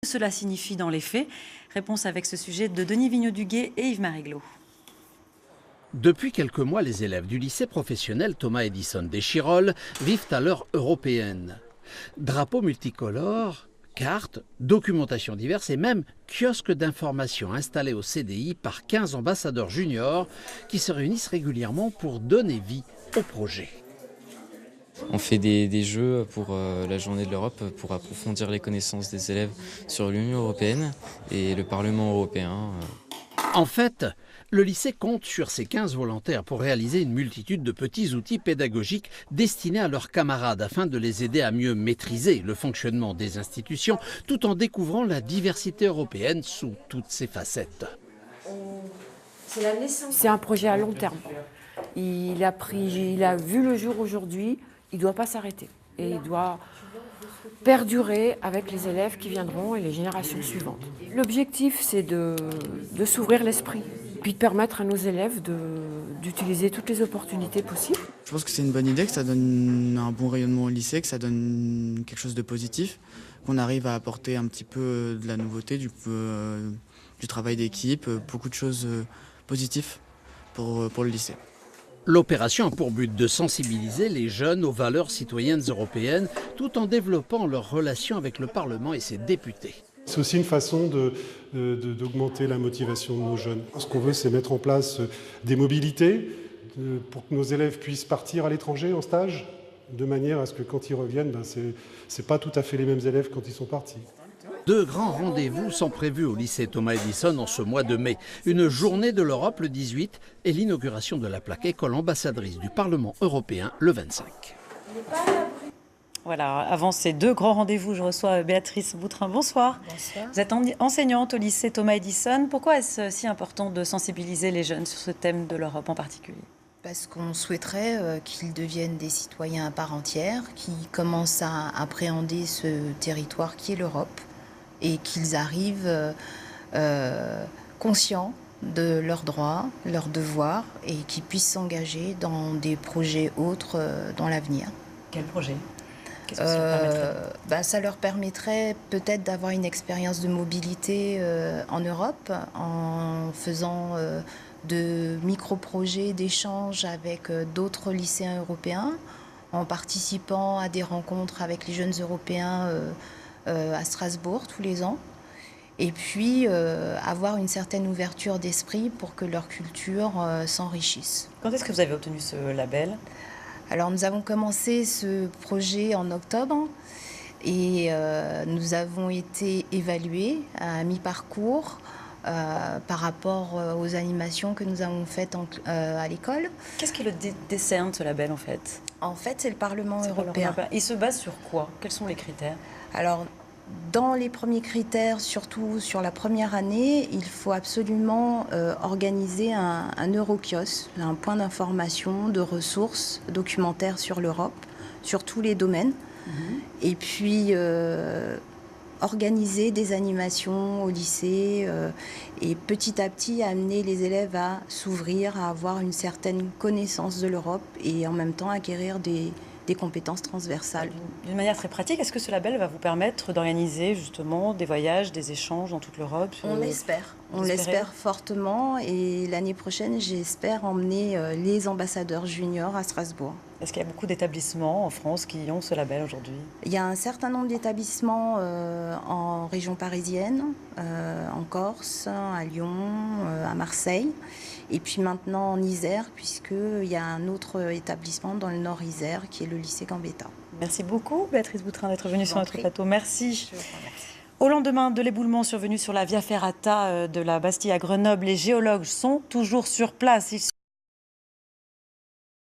Cela signifie dans les faits? Réponse avec ce sujet de Denis Vignaud-Duguet et Yves Maréglot. Depuis quelques mois, les élèves du lycée professionnel Thomas Edison d'Échirolles vivent à l'heure européenne. Drapeaux multicolores, cartes, documentation diverses et même kiosques d'information installés au CDI par 15 ambassadeurs juniors qui se réunissent régulièrement pour donner vie au projet. On fait des jeux pour la journée de l'Europe pour approfondir les connaissances des élèves sur l'Union européenne et le Parlement européen. En fait, le lycée compte sur ses 15 volontaires pour réaliser une multitude de petits outils pédagogiques destinés à leurs camarades afin de les aider à mieux maîtriser le fonctionnement des institutions tout en découvrant la diversité européenne sous toutes ses facettes. C'est un projet à long terme. Il a vu le jour aujourd'hui, il ne doit pas s'arrêter et il doit perdurer avec les élèves qui viendront et les générations suivantes. L'objectif, c'est de s'ouvrir l'esprit, puis de permettre à nos élèves d'utiliser toutes les opportunités possibles. Je pense que c'est une bonne idée, que ça donne un bon rayonnement au lycée, que ça donne quelque chose de positif, qu'on arrive à apporter un petit peu de la nouveauté, du travail d'équipe, beaucoup de choses positives pour le lycée. L'opération a pour but de sensibiliser les jeunes aux valeurs citoyennes européennes tout en développant leurs relations avec le Parlement et ses députés. C'est aussi une façon d'augmenter la motivation de nos jeunes. Ce qu'on veut, c'est mettre en place des mobilités pour que nos élèves puissent partir à l'étranger en stage, de manière à ce que quand ils reviennent, c'est pas tout à fait les mêmes élèves quand ils sont partis. Deux grands rendez-vous sont prévus au lycée Thomas Edison en ce mois de mai. Une journée de l'Europe le 18 et l'inauguration de la plaque école ambassadrice du Parlement européen le 25. Voilà, avant ces deux grands rendez-vous, je reçois Béatrice Boutrin. Bonsoir. Bonsoir. Vous êtes enseignante au lycée Thomas Edison. Pourquoi est-ce si important de sensibiliser les jeunes sur ce thème de l'Europe en particulier? Parce qu'on souhaiterait qu'ils deviennent des citoyens à part entière, qui commencent à appréhender ce territoire qui est l'Europe et qu'ils arrivent conscients de leurs droits, leurs devoirs et qu'ils puissent s'engager dans des projets autres dans l'avenir. Quel projet? Qu'est-ce que ça leur permettrait? Ça leur permettrait peut-être d'avoir une expérience de mobilité en Europe en faisant de micro-projets d'échange avec d'autres lycéens européens, en participant à des rencontres avec les jeunes européens à Strasbourg tous les ans, et puis avoir une certaine ouverture d'esprit pour que leur culture s'enrichisse. Quand est-ce que vous avez obtenu ce label? Alors nous avons commencé ce projet en octobre et nous avons été évalués à mi-parcours par rapport aux animations que nous avons faites à l'école. Qu'est-ce qui le décerne, ce label, en fait? En fait, c'est le Parlement européen. Il se base sur quoi? Quels sont les critères? Alors, dans les premiers critères, surtout sur la première année, il faut absolument organiser un Eurokios, un point d'information, de ressources documentaires sur l'Europe, sur tous les domaines. Et puis organiser des animations au lycée et petit à petit amener les élèves à s'ouvrir, à avoir une certaine connaissance de l'Europe et en même temps acquérir des compétences transversales. D'une manière très pratique, est-ce que ce label va vous permettre d'organiser justement des voyages, des échanges dans toute l'Europe? On l'espère. On l'espère fortement et l'année prochaine, j'espère emmener les ambassadeurs juniors à Strasbourg. Est-ce qu'il y a beaucoup d'établissements en France qui ont ce label aujourd'hui? Il y a un certain nombre d'établissements en région parisienne, en Corse, à Lyon, à Marseille. Et puis maintenant en Isère, puisqu'il y a un autre établissement dans le Nord Isère qui est le lycée Gambetta. Merci beaucoup, Béatrice Boutrin, d'être venue sur notre plateau. Merci. Au lendemain de l'éboulement survenu sur la Via Ferrata de la Bastille à Grenoble, les géologues sont toujours sur place. Ils